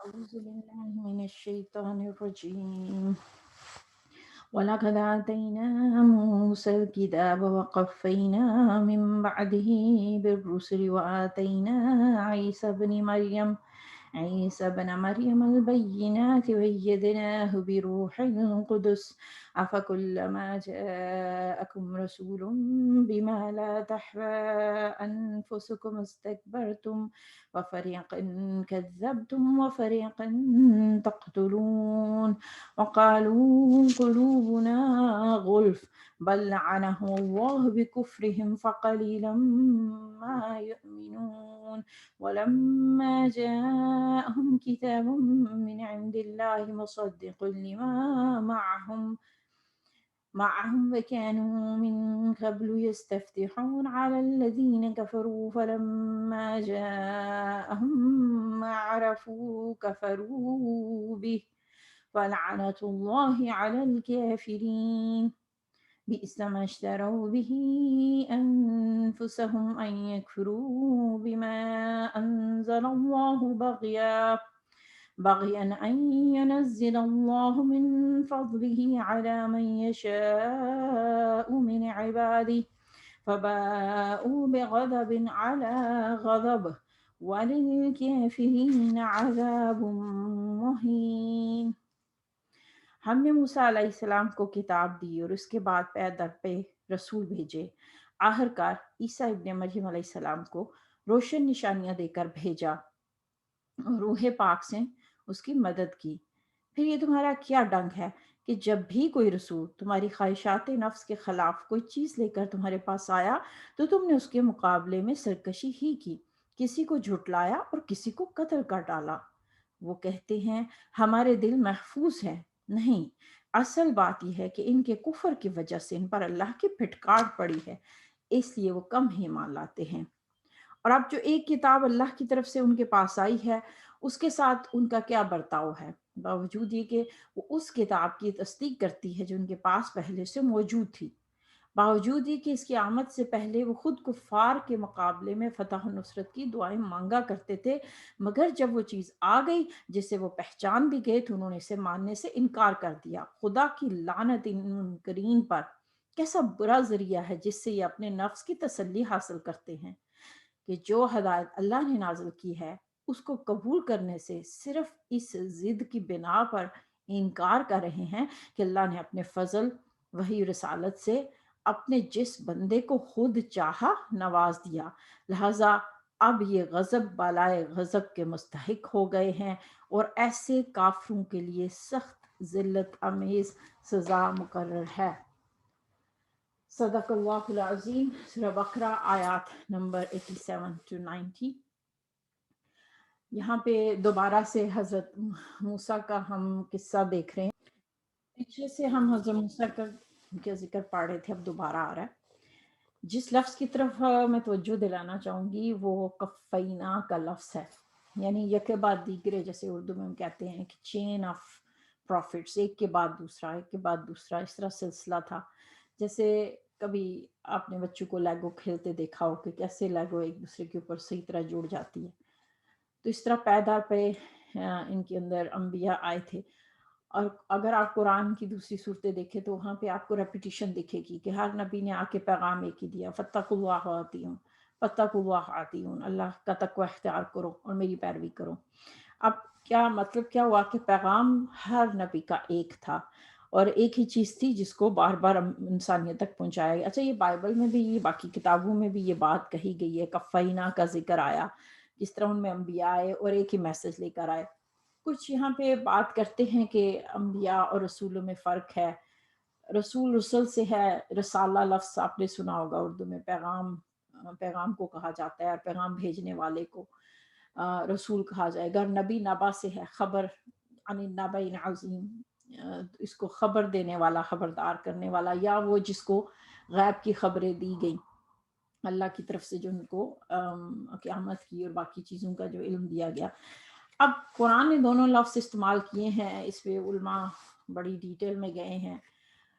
أعوذ بالله من الشيطان الرجيم ولقد آتينا موسى الكتاب وقفينا من بعده بالرسل وآتينا عيسى بن مريم البينات وأيدناه بروح القدس أفكلما جاءكم رسول بما لا تحوى أنفسكم استكبرتم وفريقا كذبتم وفريقا تقتلون وقالوا قلوبنا غلف بل لعنهم الله بكفرهم فقليلا ما يؤمنون ولما جاءهم كتاب من عند الله مصدق لما معهم وكانوا من قبل يستفتحون على الذين كفروا فلما جاءهم ما عرفوا كفروا به فلعنة الله على الكافرين بئس ما اشتروا به أنفسهم أن يكفروا بما أنزل الله بغيا أن ينزل الله من فضله على من يشاء من عباده فباءوا بغضب على غضب وللكافرين عذاب مهين۔ ہم نے موسیٰ علیہ السلام کو کتاب دی اور اس کے بعد پے در پہ رسول بھیجے۔ آخرکار عیسیٰ ابن مریم علیہ السلام کو روشن نشانیاں دے کر بھیجا اور روح پاک سے اس کی مدد کی۔ پھر یہ تمہارا کیا ڈنگ ہے کہ جب بھی کوئی رسول تمہاری خواہشات نفس کے خلاف کوئی چیز لے کر تمہارے پاس آیا تو تم نے اس کے مقابلے میں سرکشی ہی کی، کسی کو جھٹلایا اور کسی کو قتل کر ڈالا۔ وہ کہتے ہیں ہمارے دل محفوظ ہیں، نہیں، اصل بات یہ ہے کہ ان کے کفر کی وجہ سے ان پر اللہ کی پھٹکار پڑی ہے، اس لیے وہ کم ہی مان لاتے ہیں۔ اور اب جو ایک کتاب اللہ کی طرف سے ان کے پاس آئی ہے اس کے ساتھ ان کا کیا برتاؤ ہے، باوجود یہ کہ وہ اس کتاب کی تصدیق کرتی ہے جو ان کے پاس پہلے سے موجود تھی، باوجود یہ کہ اس کی آمد سے پہلے وہ خود کفار کے مقابلے میں فتح و نصرت کی دعائیں مانگا کرتے تھے، مگر جب وہ چیز آ گئی جسے وہ پہچان بھی گئے تو انہوں نے اسے ماننے سے انکار کر دیا۔ خدا کی لعنت ان منکرین پر، کیسا برا ذریعہ ہے جس سے یہ اپنے نفس کی تسلی حاصل کرتے ہیں کہ جو ہدایت اللہ نے نازل کی ہے اس کو قبول کرنے سے صرف اس ضد کی بنا پر انکار کر رہے ہیں کہ اللہ نے اپنے فضل وحی رسالت سے اپنے جس بندے کو خود چاہا نواز دیا، لہذا اب یہ غضب بالائے غضب کے مستحق ہو گئے ہیں اور ایسے کافروں کے لیے سخت ذلت امیز سزا مقرر ہے۔ صدق اللہ العظیم۔ سورہ بقرہ آیات نمبر 87 to 90۔ یہاں پہ دوبارہ سے حضرت موسیٰ کا ہم قصہ دیکھ رہے ہیں۔ پیچھے سے ہم حضرت موسیٰ کا ذکر پڑھ رہے تھے، اب دوبارہ آ رہا ہے۔ جس لفظ کی طرف میں توجہ دلانا چاہوں گی وہ کفینہ کا لفظ ہے، یعنی یک بعد دیگرے، جیسے اردو میں ہم کہتے ہیں کہ چین آف پروفٹس، ایک کے بعد دوسرا ایک کے بعد دوسرا، اس طرح سلسلہ تھا۔ جیسے کبھی آپ نے بچوں کو لیگو کھیلتے دیکھا ہو کہ کیسے لیگو ایک دوسرے کے اوپر صحیح طرح جڑ جاتی ہے، تو اس طرح پیدار پہ ان کے اندر انبیاء آئے تھے۔ اور اگر آپ قرآن کی دوسری صورتیں دیکھیں تو وہاں پہ آپ کو ریپیٹیشن دکھے گی کہ ہر نبی نے آ کے پیغام ایک ہی دیا، فَاتَّقُوا اللَّهَ وَأَطِیعُونِ، فَاتَّقُوا اللَّهَ وَأَطِیعُونِ، اللہ کا تقوی اختیار کرو اور میری پیروی کرو۔ اب کیا مطلب کیا ہوا کہ پیغام ہر نبی کا ایک تھا اور ایک ہی چیز تھی جس کو بار بار انسانیت تک پہنچایا گیا۔ اچھا، یہ بائبل میں بھی، یہ باقی کتابوں میں بھی یہ بات کہی گئی ہے، کفینہ کا ذکر آیا، جس طرح ان میں انبیاء آئے اور ایک ہی میسج لے کر آئے۔ کچھ یہاں پہ بات کرتے ہیں کہ انبیاء اور رسولوں میں فرق ہے۔ رسول رسل سے ہے، رسالہ لفظ آپ نے سنا ہوگا اردو میں، پیغام کو کہا جاتا ہے، اور پیغام بھیجنے والے کو رسول کہا جائے گا۔ نبی نبا سے ہے، خبر عن النبع العظیم، اس کو خبر دینے والا، خبردار کرنے والا، یا وہ جس کو غیب کی خبریں دی گئیں اللہ کی طرف سے، جو ان کو قیامت کی اور باقی چیزوں کا جو علم دیا گیا۔ اب قرآن نے دونوں لفظ استعمال کیے ہیں، اس پہ علماء بڑی ڈیٹیل میں گئے ہیں،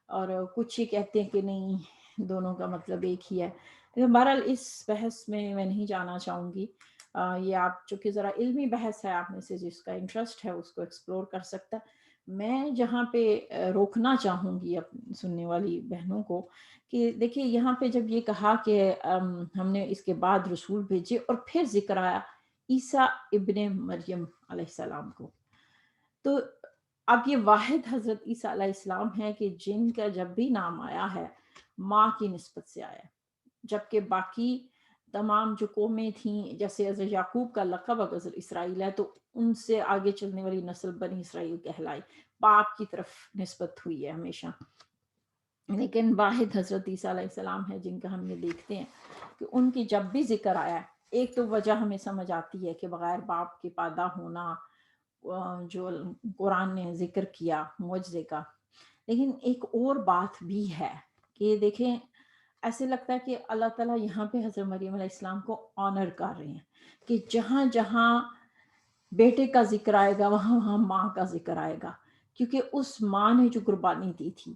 اور کچھ یہ کہتے ہیں کہ نہیں، دونوں کا مطلب ایک ہی ہے۔ لیکن بہرحال اس بحث میں نہیں جانا چاہوں گی۔ یہ آپ چونکہ ذرا علمی بحث ہے، آپ میں سے جس کا انٹرسٹ ہے اس کو ایکسپلور کر سکتا ہے۔ میں جہاں پہ روکنا چاہوں گی سننے والی بہنوں کو کہ دیکھیے یہاں پہ جب یہ کہا کہ ہم نے اس کے بعد رسول بھیجے، اور پھر ذکر آیا عیسیٰ ابن مریم علیہ السلام کو، تو اب یہ واحد حضرت عیسیٰ علیہ السلام ہیں کہ جن کا جب بھی نام آیا ہے ماں کی نسبت سے آیا ہے، جبکہ باقی تمام جو قومیں تھیں، جیسے حضرت یعقوب کا لقب اگر اسرائیل ہے تو ان سے آگے چلنے والی نسل بنی اسرائیل کہلائی، باپ کی طرف نسبت ہوئی ہے ہمیشہ، لیکن واحد حضرت عیسیٰ علیہ السلام ہے جن کا ہم یہ دیکھتے ہیں کہ ان کی جب بھی ذکر آیا ہے، ایک تو وجہ ہمیں سمجھ آتی ہے کہ بغیر باپ کے پیدا ہونا جو قرآن نے ذکر کیا معجزے کا، لیکن ایک اور بات بھی ہے کہ دیکھیں ایسے لگتا ہے کہ اللہ تعالیٰ یہاں پہ حضرت مریم علیہ السلام کو آنر کر رہے ہیں کہ جہاں جہاں بیٹے کا ذکر آئے گا وہاں وہاں ماں کا ذکر آئے گا، کیونکہ اس ماں نے جو قربانی دی تھی۔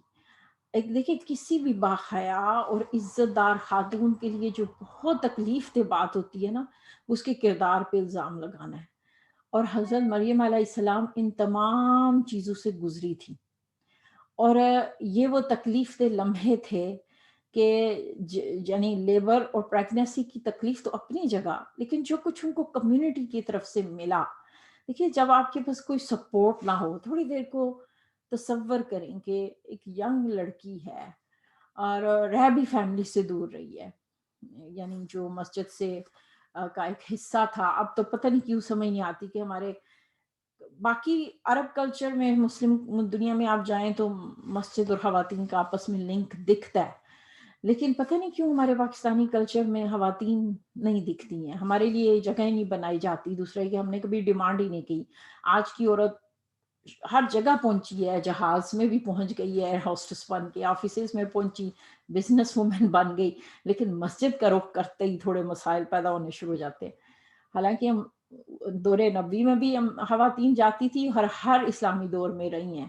ایک دیکھیں کسی بھی باحیا اور عزت دار خاتون کے لیے جو بہت تکلیف دہ بات ہوتی ہے نا، اس کے کردار پہ الزام لگانا ہے، اور حضرت مریم علیہ السلام ان تمام چیزوں سے گزری تھی، اور یہ وہ تکلیف دہ لمحے تھے کہ یعنی لیبر اور پریگنیسی کی تکلیف تو اپنی جگہ، لیکن جو کچھ ان کو کمیونٹی کی طرف سے ملا، دیکھیے جب آپ کے پاس کوئی سپورٹ نہ ہو، تھوڑی دیر کو تصور کریں کہ ایک ینگ لڑکی ہے اور رہ بھی فیملی سے دور رہی ہے، یعنی جو مسجد سے کا ایک حصہ تھا، اب تو پتہ نہیں کیوں سمجھ نہیں آتی کہ ہمارے باقی عرب کلچر میں، مسلم دنیا میں آپ جائیں تو مسجد اور خواتین کا آپس میں لنک دکھتا ہے، لیکن پتہ نہیں کیوں ہمارے پاکستانی کلچر میں خواتین نہیں دکھتی ہیں، ہمارے لیے جگہ نہیں بنائی جاتی، دوسرے کہ ہم نے کبھی ڈیمانڈ ہی نہیں کی۔ آج کی عورت ہر جگہ پہنچی ہے، جہاز میں بھی پہنچ گئی ہے، ایئر ہوسٹس بن کے آفیسز میں پہنچی، بزنس وومن بن گئی، لیکن مسجد کا رخ کرتے ہی تھوڑے مسائل پیدا ہونے شروع ہو جاتے ہیں۔ حالانکہ ہم دور نبی میں بھی ہم خواتین جاتی تھی، ہر اسلامی دور میں رہی ہیں،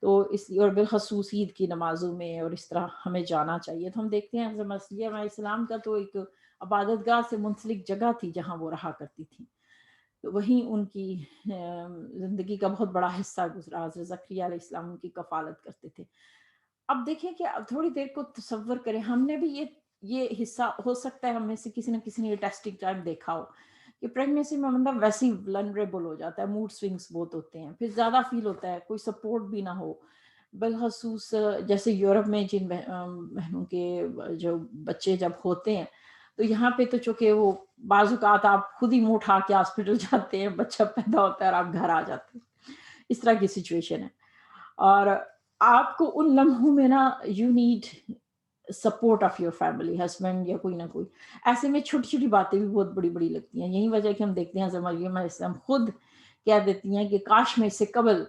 تو اس لیے اور بالخصوص عید کی نمازوں میں اور اس طرح ہمیں جانا چاہیے۔ تو ہم دیکھتے ہیں حضرت مسیح علیہ السلام کا تو ایک عبادت گاہ سے منسلک جگہ تھی جہاں وہ رہا کرتی تھی، تو وہیں ان کی زندگی کا بہت بڑا حصہ گزرا۔ حضرت زکریا علیہ السلام ان کی کفالت کرتے تھے۔ اب دیکھیں کہ اب تھوڑی دیر کو تصور کریں، ہم نے بھی یہ حصہ ہو سکتا ہے ہم میں سے کسی نہ کسی نے یہ ٹیسٹنگ ٹائم دیکھا ہو کہ پریگنیسی میں بندہ ویسے ہی ولنریبل ہو جاتا ہے، موڈ سوئنگس بہت ہوتے ہیں، پھر زیادہ فیل ہوتا ہے کوئی سپورٹ بھی نہ ہو، بالخصوص جیسے یورپ میں جن بہنوں کے جو بچے جب ہوتے ہیں، تو یہاں پہ تو چونکہ وہ بعض اوقات آپ خود ہی منہ اٹھا کے ہاسپٹل جاتے ہیں، بچہ پیدا ہوتا ہے اور آپ گھر آ جاتے ہیں، اس طرح کی سچویشن ہے، اور آپ کو ان لمحوں میں نا you need support of your family, husband یا کوئی نہ کوئی، ایسے میں چھوٹی چھوٹی باتیں بھی بہت بڑی بڑی لگتی ہیں۔ یہی وجہ کہ ہم دیکھتے ہیں حضرت مریم علیہ السلام خود کہہ دیتی ہیں کہ کاش میں اس سے قبل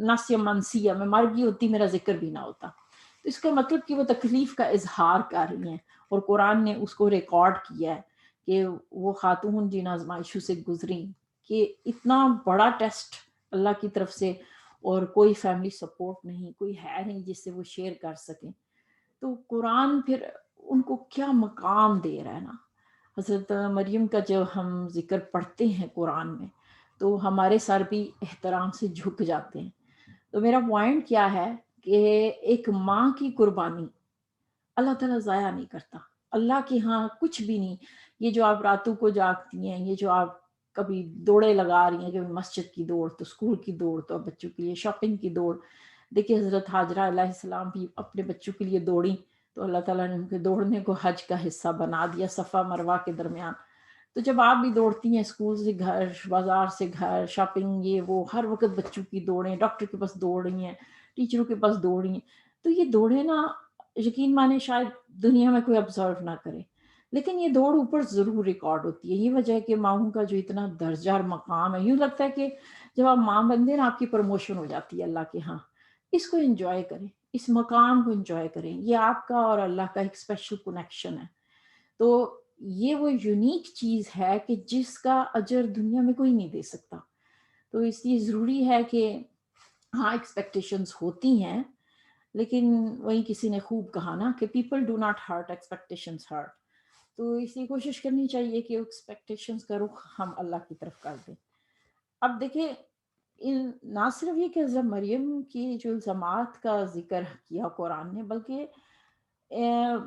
نسیہ منسیہ میں مر گئی ہوتی، میرا ذکر بھی نہ ہوتا، تو اس کا مطلب کہ وہ تکلیف کا اظہار کر رہی ہیں، اور قرآن نے اس کو ریکارڈ کیا ہے کہ وہ خاتون جن آزمائشوں سے گزری، کہ اتنا بڑا ٹیسٹ اللہ کی طرف سے، اور کوئی فیملی سپورٹ نہیں، کوئی ہے نہیں جس سے وہ شیئر کر سکیں، تو قرآن پھر ان کو کیا مقام دے رہا ہے نا۔ حضرت مریم کا جب ہم ذکر پڑھتے ہیں قرآن میں تو ہمارے سر بھی احترام سے جھک جاتے ہیں۔ تو میرا پوائنٹ کیا ہے کہ ایک ماں کی قربانی اللہ تعالیٰ ضائع نہیں کرتا، اللہ کے ہاں کچھ بھی نہیں۔ یہ جو آپ راتوں کو جاگتی ہیں، یہ جو آپ کبھی دوڑے لگا رہی ہیں، کبھی مسجد کی دوڑ تو اسکول کی دوڑ تو بچوں کے لیے شاپنگ کی دوڑ، دیکھیے حضرت ہاجرہ علیہ السلام بھی اپنے بچوں کے لیے دوڑی تو اللہ تعالیٰ نے ان کے دوڑنے کو حج کا حصہ بنا دیا، صفا مروہ کے درمیان۔ تو جب آپ بھی دوڑتی ہیں اسکول سے گھر، بازار سے گھر، شاپنگ، یہ وہ، ہر وقت بچوں کی دوڑیں، ڈاکٹر کے پاس دوڑ رہی ہیں، ٹیچروں کے پاس دوڑ رہی ہیں، تو یہ دوڑیں نا یقین مانے شاید دنیا میں کوئی آبزرو نہ کرے، لیکن یہ دوڑ اوپر ضرور ریکارڈ ہوتی ہے۔ یہ وجہ ہے کہ ماؤں کا جو اتنا درجہ اور مقام ہے، یوں لگتا ہے کہ جب آپ ماں بنتے ہیں نا آپ کی پروموشن ہو جاتی ہے اللہ کے ہاں۔ اس کو انجوائے کریں، اس مقام کو انجوائے کریں، یہ آپ کا اور اللہ کا ایک اسپیشل کنیکشن ہے۔ تو یہ وہ یونیک چیز ہے کہ جس کا اجر دنیا میں کوئی نہیں دے سکتا، تو اس لیے ضروری ہے کہ ہاں ایکسپیکٹیشنز ہوتی ہیں، لیکن وہی کسی نے خوب کہا نا کہ people do not hurt, expectations hurt. تو اس لیے کوشش کرنی چاہیے کہ ایکسپیکٹیشنز کا رخ ہم اللہ کی طرف کر دیں. اب دیکھیں نہ صرف یہ کہ حضرت مریم کی جو الزامات کا ذکر کیا قرآن نے، بلکہ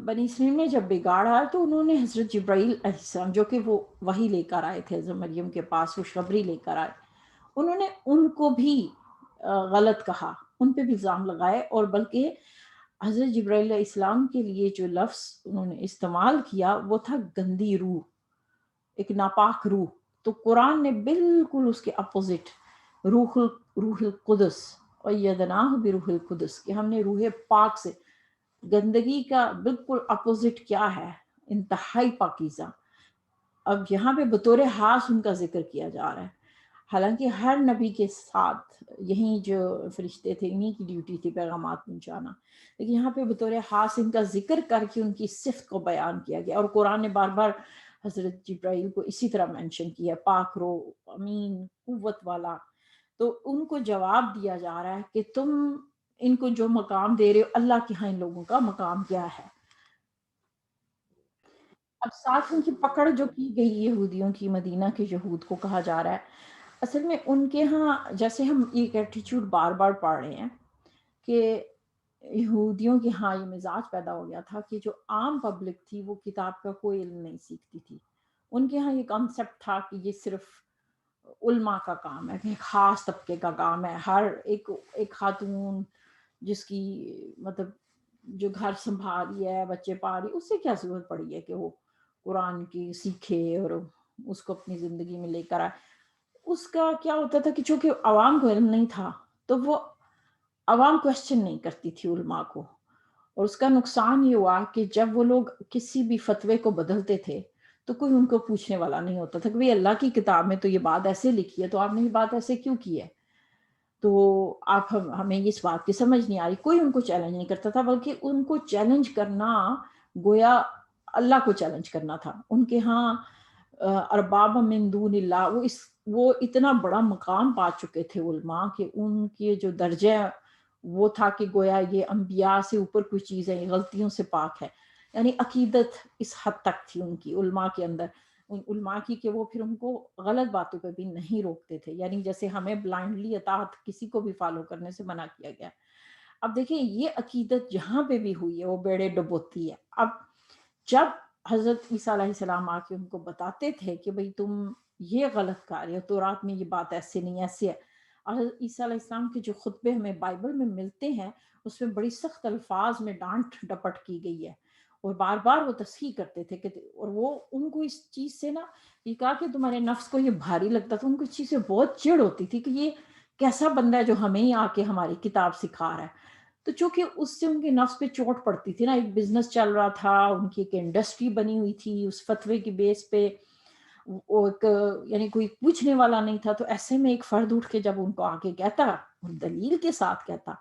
بنی اسرائیل میں جب بگاڑا تو انہوں نے حضرت جبرائیل علیہ السلام جو کہ وہ وہی لے کر آئے تھے حضرت مریم کے پاس، خوشخبری لے کر آئے، انہوں نے ان کو بھی غلط کہا، ان پہ بھی الزام لگائے، اور بلکہ حضرت جبرائیل علیہ السلام کے لیے جو لفظ انہوں نے استعمال کیا وہ تھا گندی روح، ایک ناپاک روح. تو قرآن نے بالکل اس کے اپوزٹ روح القدس ایدناہ بروح القدس کہ ہم نے روح پاک سے، گندگی کا بالکل اپوزٹ کیا ہے؟ انتہائی پاکیزہ. اب یہاں پہ بطور خاص ان کا ذکر کیا جا رہا ہے، حالانکہ ہر نبی کے ساتھ یہی جو فرشتے تھے انہی کی ڈیوٹی تھی پیغامات پہنچانا، لیکن یہاں پہ بطور خاص ان کا ذکر کر کے ان کی صفت کو بیان کیا گیا، اور قرآن نے بار بار حضرت جبرائیل کو اسی طرح مینشن کیا، پاک رو، امین، قوت والا. تو ان کو جواب دیا جا رہا ہے کہ تم ان کو جو مقام دے رہے ہو، اللہ کے ہاں ان لوگوں کا مقام کیا ہے. اب ساتھ ان کی پکڑ جو کی گئی یہودیوں کی، مدینہ کے یہود کو کہا جا رہا ہے، اصل میں ان کے ہاں جیسے ہم ایک ایٹیچیوڈ بار بار پڑھ رہے ہیں کہ یہودیوں کے ہاں یہ مزاج پیدا ہو گیا تھا کہ جو عام پبلک تھی وہ کتاب کا کوئی علم نہیں سیکھتی تھی. ان کے ہاں یہ کانسیپٹ تھا کہ یہ صرف علماء کا کام ہے، کہ خاص طبقے کا کام ہے. ہر ایک خاتون جس کی مطلب جو گھر سنبھال رہی ہے، بچے پال رہی، اس سے کیا ضرورت پڑی ہے کہ وہ قرآن کی سیکھے اور اس کو اپنی زندگی میں لے کر آئے. اس کا کیا ہوتا تھا کہ چونکہ عوام کو علم نہیں تھا تو وہ عوام کوشچن نہیں کرتی تھی علماء کو، اور اس کا نقصان یہ ہوا کہ جب وہ لوگ کسی بھی فتوے کو بدلتے تھے تو کوئی ان کو پوچھنے والا نہیں ہوتا تھا کہ بھئی اللہ کی کتاب میں تو یہ بات ایسے لکھی ہے تو آپ نے یہ بات ایسے کیوں کی ہے، تو آپ ہمیں اس بات کی سمجھ نہیں آ رہی. کوئی ان کو چیلنج نہیں کرتا تھا، بلکہ ان کو چیلنج کرنا گویا اللہ کو چیلنج کرنا تھا. ان کے ہاں ارباب من دون اللہ، وہ اتنا بڑا مقام پا چکے تھے علماء کہ ان کے جو درجہ وہ تھا کہ گویا یہ انبیاء سے اوپر کوئی چیز ہے، غلطیوں سے پاک ہے. یعنی عقیدت اس حد تک تھی ان کی علماء کے اندر، ان علماء کی، کہ وہ پھر ان کو غلط باتوں پہ بھی نہیں روکتے تھے. یعنی جیسے ہمیں بلائنڈلی اطاعت کسی کو بھی فالو کرنے سے منع کیا گیا. اب دیکھیں یہ عقیدت جہاں پہ بھی ہوئی ہے وہ بیڑے ڈبوتی ہے. اب جب حضرت عیسیٰ علیہ السلام آ کے ان کو بتاتے تھے کہ بھئی تم یہ غلط کر رہے ہو، تورات میں یہ بات ایسے نہیں ایسے ہے. اور حضرت عیسیٰ علیہ السلام کے جو خطبے ہمیں بائبل میں ملتے ہیں اس میں بڑی سخت الفاظ میں ڈانٹ ڈپٹ کی گئی ہے، اور بار بار وہ تصحیح کرتے تھے کہ، اور وہ ان کو اس چیز سے نا، یہ کہا کہ تمہارے نفس کو یہ بھاری لگتا تھا، ان کو اس چیز سے بہت چڑ ہوتی تھی کہ یہ کیسا بندہ ہے جو ہمیں ہی آ کے ہماری کتاب سکھا رہا ہے. تو چونکہ اس سے ان کے نفس پہ چوٹ پڑتی تھی نا، ایک بزنس چل رہا تھا، ان کی ایک انڈسٹری بنی ہوئی تھی اس فتوے کی بیس پہ، وہ ایک یعنی کوئی پوچھنے والا نہیں تھا. تو ایسے میں ایک فرد اٹھ کے جب ان کو آ کے کہتا اور دلیل کے ساتھ کہتا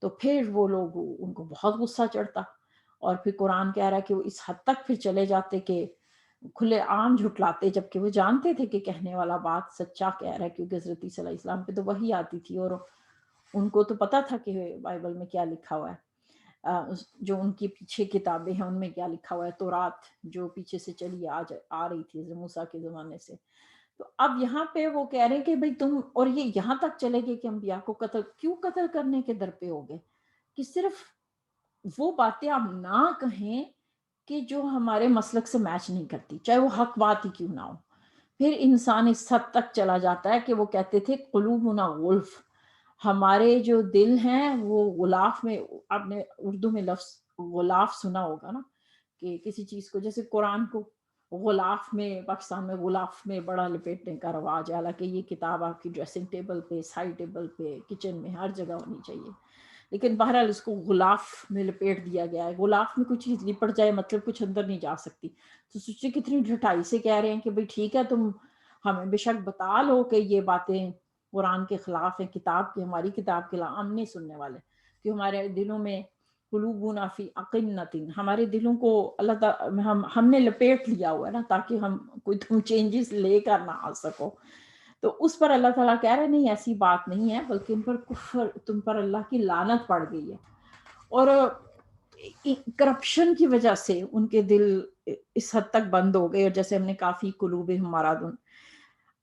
تو پھر وہ لوگ ان کو بہت غصہ چڑھتا، اور پھر قرآن کہہ رہا ہے کہ وہ اس حد تک پھر چلے جاتے کہ کھلے عام جھٹلاتے، جبکہ وہ جانتے تھے کہ کہنے والا بات سچا کہہ رہا ہے، کیونکہ حضرت عیسیٰ علیہ السلام پہ تو وحی آتی تھی اور ان کو تو پتا تھا کہ بائبل میں کیا لکھا ہوا ہے. جو ان کی پیچھے کتابیں ہیں ان میں کیا لکھا ہوا ہے، تورات جو پیچھے سے چلی آ رہی تھی موسیٰ کے زمانے سے. تو اب یہاں پہ وہ کہہ رہے ہیں کہ بھئی تم، اور یہ یہاں تک چلے گئے کہ انبیاء کو قتل کرنے کے در پہ ہو گئے، کہ صرف وہ باتیں آپ نہ کہیں کہ جو ہمارے مسلک سے میچ نہیں کرتی، چاہے وہ حق بات ہی کیوں نہ ہو. پھر انسان اس حد تک چلا جاتا ہے کہ وہ کہتے تھے قلوبنا غلف، ہمارے جو دل ہیں وہ غلاف میں. آپ نے اردو میں لفظ غلاف سنا ہوگا نا، کہ کسی چیز کو جیسے قرآن کو غلاف میں، پاکستان میں غلاف میں بڑا لپیٹنے کا رواج ہے، حالانکہ یہ کتاب آپ کی ڈریسنگ ٹیبل پہ، سائڈ ٹیبل پہ، کچن میں ہر جگہ ہونی چاہیے، لیکن بہرحال اس کو غلاف میں لپیٹ دیا گیا ہے. غلاف میں کوئی چیز لپٹ جائے مطلب کچھ اندر نہیں جا سکتی. تو سوچے کتنی ڈھٹائی سے کہہ رہے ہیں کہ بھئی ٹھیک ہے تم ہمیں بے شک بتا لو کہ یہ باتیں قرآن کے خلاف ہیں، کتاب کی، ہماری کتاب کے خلاف. ہم نہیں سننے والے، کہ ہمارے دلوں میں قلوبنا فی اقنۃ، ہمارے دلوں کو اللہ تعالی ہم نے لپیٹ لیا ہوا ہے نا، تاکہ ہم کوئی تم چینجز لے کر نہ آ سکو. تو اس پر اللہ تعالیٰ کہہ رہے نہیں ایسی بات نہیں ہے، بلکہ ان پر کفر، تم پر اللہ کی لعنت پڑ گئی ہے. اور کرپشن کی وجہ سے ان کے دل اس حد تک بند ہو گئے، اور جیسے ہم نے کافی قلوبہم مرض،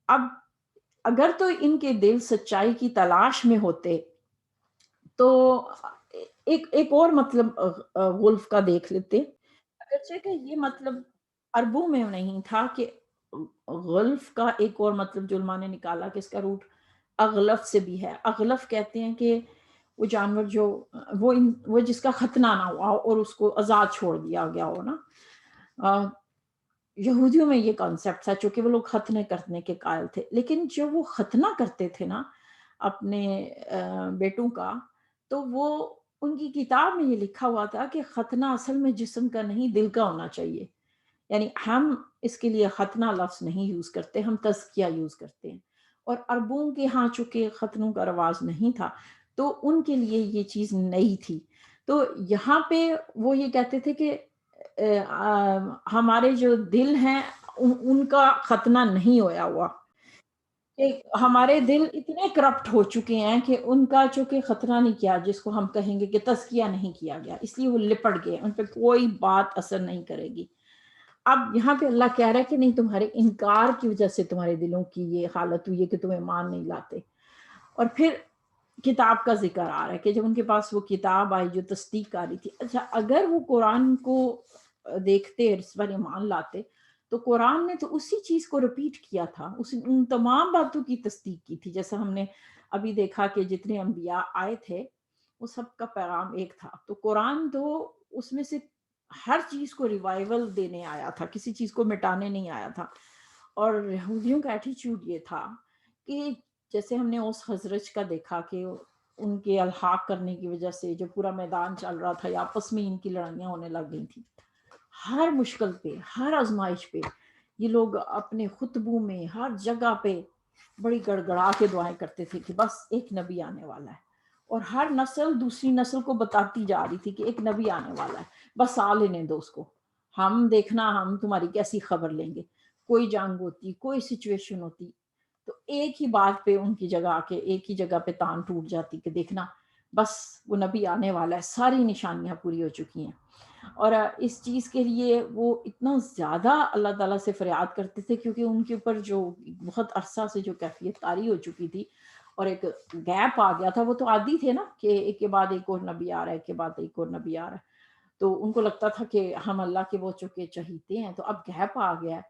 اب اگر تو ان کے دل سچائی کی تلاش میں ہوتے تو ایک اور مطلب وولف کا دیکھ لیتے، اگرچہ کہ یہ مطلب عربوں میں نہیں تھا کہ غلف کا ایک اور مطلب جو علماء نے نکالا کہ اس کا روٹ اغلف سے بھی ہے۔ اغلف کہتے ہیں کہ وہ جانور جو وہ جس کا ختنہ نہ ہوا ہو اور اس کو آزاد چھوڑ دیا گیا ہو نا۔ یہودیوں میں یہ کانسیپٹ تھا چونکہ وہ لوگ ختنے کرنے کے قائل تھے، لیکن جب وہ ختنہ کرتے تھے نا اپنے بیٹوں کا، تو وہ ان کی کتاب میں یہ لکھا ہوا تھا کہ ختنہ اصل میں جسم کا نہیں دل کا ہونا چاہیے، یعنی ہم اس کے لیے ختنہ لفظ نہیں یوز کرتے، ہم تزکیہ یوز کرتے ہیں، اور عربوں کے ہاں چونکہ ختنوں کا رواج نہیں تھا تو ان کے لیے یہ چیز نئی تھی۔ تو یہاں پہ وہ یہ کہتے تھے کہ ہمارے جو دل ہیں ان کا ختنہ نہیں ہویا ہوا، کہ ہمارے دل اتنے کرپٹ ہو چکے ہیں کہ ان کا چونکہ خطرہ نہیں کیا، جس کو ہم کہیں گے کہ تزکیہ نہیں کیا گیا، اس لیے وہ لپٹ گئے، ان پہ کوئی بات اثر نہیں کرے گی۔ اب یہاں پہ اللہ کہہ رہا ہے کہ نہیں، تمہارے انکار کی وجہ سے تمہارے دلوں کی یہ حالت ہوئی ہے کہ تم ایمان نہیں لاتے۔ اور پھر کتاب کا ذکر آ رہا ہے کہ جب ان کے پاس وہ کتاب آئی جو تصدیق آ رہی تھی، اچھا اگر وہ قرآن کو دیکھتے اس پر ایمان لاتے تو قرآن نے تو اسی چیز کو رپیٹ کیا تھا، ان تمام باتوں کی تصدیق کی تھی، جیسا ہم نے ابھی دیکھا کہ جتنے انبیاء آئے تھے وہ سب کا پیغام ایک تھا، تو قرآن تو اس میں سے ہر چیز کو ریوائول دینے آیا تھا، کسی چیز کو مٹانے نہیں آیا تھا۔ اور یہودیوں کا ایٹیچیوڈ یہ تھا کہ جیسے ہم نے اس خزرج کا دیکھا کہ ان کے الحاق کرنے کی وجہ سے جو پورا میدان چل رہا تھا، یا آپس میں ان کی لڑائیاں ہونے لگ گئی تھی، ہر مشکل پہ، ہر آزمائش پہ یہ لوگ اپنے خطبوں میں ہر جگہ پہ بڑی گڑ گڑا کے دعائیں کرتے تھے کہ بس ایک نبی آنے والا ہے، اور ہر نسل دوسری نسل کو بتاتی جا رہی تھی کہ ایک نبی آنے والا ہے، بس آ لینے دو اس کو، ہم دیکھنا ہم تمہاری کیسی خبر لیں گے۔ کوئی جنگ ہوتی، کوئی سچویشن ہوتی تو ایک ہی بات پہ ان کی جگہ آ کے ایک ہی جگہ پہ تان ٹوٹ جاتی کہ دیکھنا بس وہ نبی آنے والا ہے، ساری نشانیاں پوری ہو چکی ہیں۔ اور اس چیز کے لیے وہ اتنا زیادہ اللہ تعالیٰ سے فریاد کرتے تھے کیونکہ ان کے اوپر جو بہت عرصہ سے جو کیفیت طاری ہو چکی تھی اور ایک گیپ آ گیا تھا، وہ تو عادی تھے نا کہ ایک کے بعد ایک اور نبی آ رہا ہے، ایک کے بعد ایک اور نبی آ رہا ہے، تو ان کو لگتا تھا کہ ہم اللہ کے وہ چونکہ چہیتے ہیں تو اب گیپ آ گیا ہے،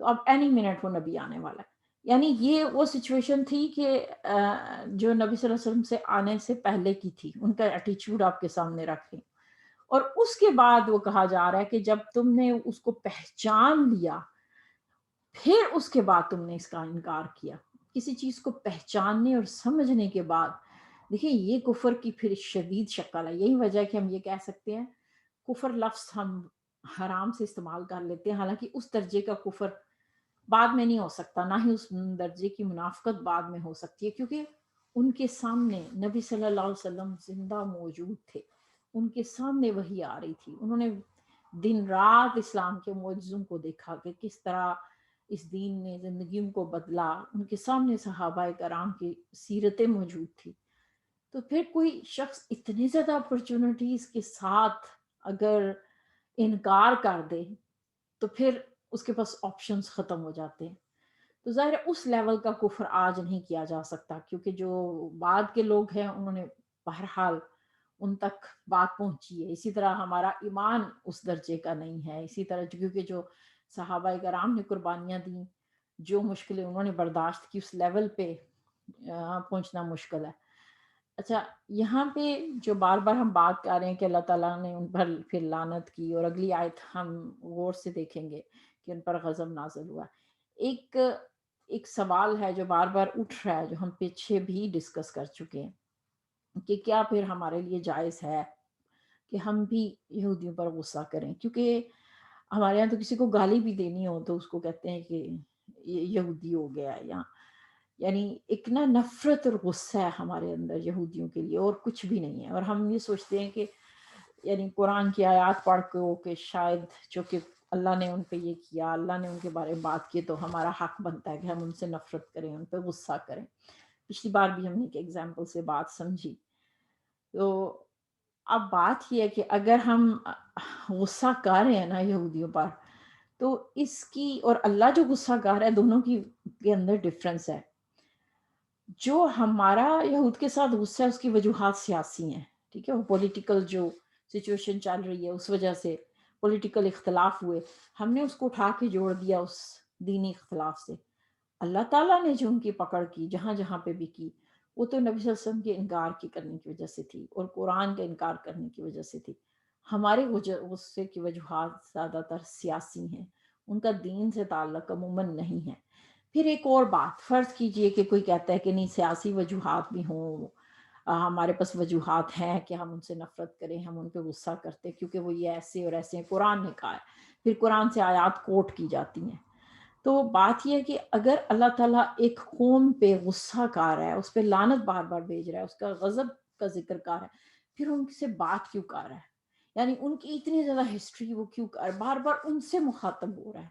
تو اب اینی منٹ وہ نبی آنے والا ہے۔ یعنی یہ وہ سچویشن تھی کہ جو نبی صلی اللہ علیہ وسلم سے آنے سے پہلے کی تھی، ان کا ایٹیچیوڈ آپ کے سامنے رکھیں۔ اور اس کے بعد وہ کہا جا رہا ہے کہ جب تم نے اس کو پہچان لیا پھر اس کے بعد تم نے اس کا انکار کیا۔ کسی چیز کو پہچاننے اور سمجھنے کے بعد، دیکھیں یہ کفر کی پھر شدید شکل ہے، یہی وجہ ہے کہ ہم یہ کہہ سکتے ہیں کفر لفظ ہم حرام سے استعمال کر لیتے ہیں، حالانکہ اس درجے کا کفر بعد میں نہیں ہو سکتا، نہ ہی اس درجے کی منافقت بعد میں ہو سکتی ہے، کیونکہ ان کے سامنے نبی صلی اللہ علیہ وسلم زندہ موجود تھے، ان کے سامنے وحی آ رہی تھی، انہوں نے دن رات اسلام کے معجزوں کو دیکھا کہ کس طرح اس دین نے زندگیوں کو بدلا، ان کے سامنے صحابہ کرام کی سیرتیں موجود تھی۔ تو پھر کوئی شخص اتنی زیادہ اپرچونٹیز کے ساتھ اگر انکار کر دے تو پھر اس کے پاس آپشنز ختم ہو جاتے ہیں، تو ظاہر ہے اس لیول کا کفر آج نہیں کیا جا سکتا، کیونکہ جو بعد کے لوگ ہیں انہوں نے بہرحال ان تک بات پہنچی ہے، اسی طرح ہمارا ایمان اس درجے کا نہیں ہے، اسی طرح کیونکہ جو صحابہ کرام نے قربانیاں دیں، جو مشکلیں انہوں نے برداشت کی، اس لیول پہ پہنچنا مشکل ہے۔ اچھا یہاں پہ جو بار بار ہم بات کر رہے ہیں کہ اللہ تعالیٰ نے ان پر پھر لعنت کی، اور اگلی آیت ہم غور سے دیکھیں گے کہ ان پر غضب نازل ہوا، ایک ایک سوال ہے جو بار بار اٹھ رہا ہے، جو ہم پیچھے بھی ڈسکس کر چکے ہیں، کہ کیا پھر ہمارے لیے جائز ہے کہ ہم بھی یہودیوں پر غصہ کریں، کیونکہ ہمارے یہاں تو کسی کو گالی بھی دینی ہو تو اس کو کہتے ہیں کہ یہ یہودی ہو گیا ہے، یا یعنی ایک نا نفرت اور غصہ ہے ہمارے اندر یہودیوں کے لیے، اور کچھ بھی نہیں ہے، اور ہم یہ سوچتے ہیں کہ یعنی قرآن کی آیات پڑھ کے کہ شاید چونکہ اللہ نے ان پہ یہ کیا، اللہ نے ان کے بارے میں بات کی، تو ہمارا حق بنتا ہے کہ ہم ان سے نفرت کریں، ان پہ غصہ کریں۔ پچھلی بار بھی ہم نے ایک ایگزامپل سے بات سمجھی، تو اب بات یہ ہے کہ اگر ہم غصہ کر رہے ہیں نا یہودیوں پر، تو اس کی اور اللہ جو غصہ کر رہا ہے، دونوں کی کے اندر ڈفرنس ہے. جو ہمارا یہود کے ساتھ غصہ ہے اس کی وجوہات سیاسی ہیں، ٹھیک ہے، وہ پولیٹیکل جو سچویشن چل رہی ہے اس وجہ سے پولیٹیکل اختلاف ہوئے، ہم نے اس کو اٹھا کے جوڑ دیا اس دینی اختلاف سے. اللہ تعالیٰ نے جو ان کی پکڑ کی جہاں جہاں پہ بھی کی، وہ تو نبی صلی اللہ علیہ وسلم کے انکار کی کرنے کی وجہ سے تھی اور قرآن کا انکار کرنے کی وجہ سے تھی. ہمارے غصے کی وجوہات زیادہ تر سیاسی ہیں، ان کا دین سے تعلق عموماً نہیں ہے. پھر ایک اور بات، فرض کیجئے کہ کوئی کہتا ہے کہ نہیں سیاسی وجوہات بھی ہوں، ہمارے پاس وجوہات ہیں کہ ہم ان سے نفرت کریں، ہم ان پہ غصہ کرتے کیونکہ وہ یہ ایسے اور ایسے ہیں، قرآن نے کہا ہے. پھر قرآن سے آیات کوٹ کی جاتی ہیں. تو بات یہ ہے کہ اگر اللہ تعالیٰ ایک قوم پہ غصہ کر رہا ہے، اس پہ لعنت بار بار بھیج رہا ہے، اس کا غضب کا ذکر کر رہا ہے، پھر ان سے بات کیوں کر رہا ہے؟ یعنی ان کی اتنی زیادہ ہسٹری وہ کیوں کر بار بار ان سے مخاطب ہو رہا ہے؟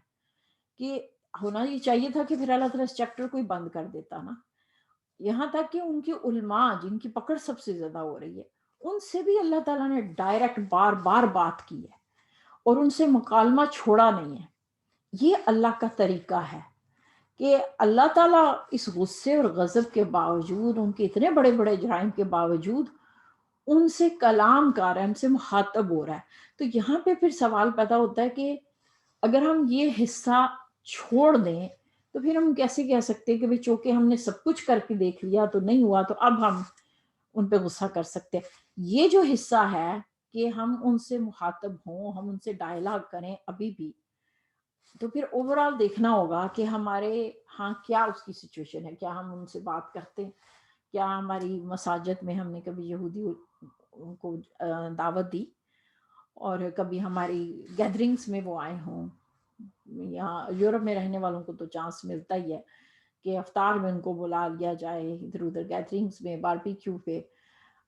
کہ ہونا یہ چاہیے تھا کہ پھر اللہ تعالیٰ اس چیپٹر کو ہی بند کر دیتا نا. یہاں تک کہ ان کی علماء جن کی پکڑ سب سے زیادہ ہو رہی ہے، ان سے بھی اللہ تعالیٰ نے ڈائریکٹ بار بار بات کی ہے اور ان سے مکالمہ چھوڑا نہیں ہے. یہ اللہ کا طریقہ ہے کہ اللہ تعالیٰ اس غصے اور غضب کے باوجود، ان کے اتنے بڑے بڑے جرائم کے باوجود ان سے کلام کر رہا ہے، ان سے مخاطب ہو رہا ہے. تو یہاں پہ پھر سوال پیدا ہوتا ہے کہ اگر ہم یہ حصہ چھوڑ دیں تو پھر ہم کیسے کہہ سکتے ہیں کہ بھئی چونکہ ہم نے سب کچھ کر کے دیکھ لیا تو نہیں ہوا، تو اب ہم ان پہ غصہ کر سکتے ہیں. یہ جو حصہ ہے کہ ہم ان سے مخاطب ہوں، ہم ان سے ڈائلاگ کریں ابھی بھی، تو پھر اوور آل دیکھنا ہوگا کہ ہمارے ہاں کیا اس کی سچویشن ہے. کیا ہم ان سے بات کرتے ہیں؟ کیا ہماری مساجد میں ہم نے کبھی یہودی کو دعوت دی، اور کبھی ہماری گیدرنگز میں وہ آئے ہوں؟ یہاں یورپ میں رہنے والوں کو تو چانس ملتا ہی ہے کہ افطار میں ان کو بلا لیا جائے، ادھر ادھر گیدرنگز میں، باربیکیو پہ.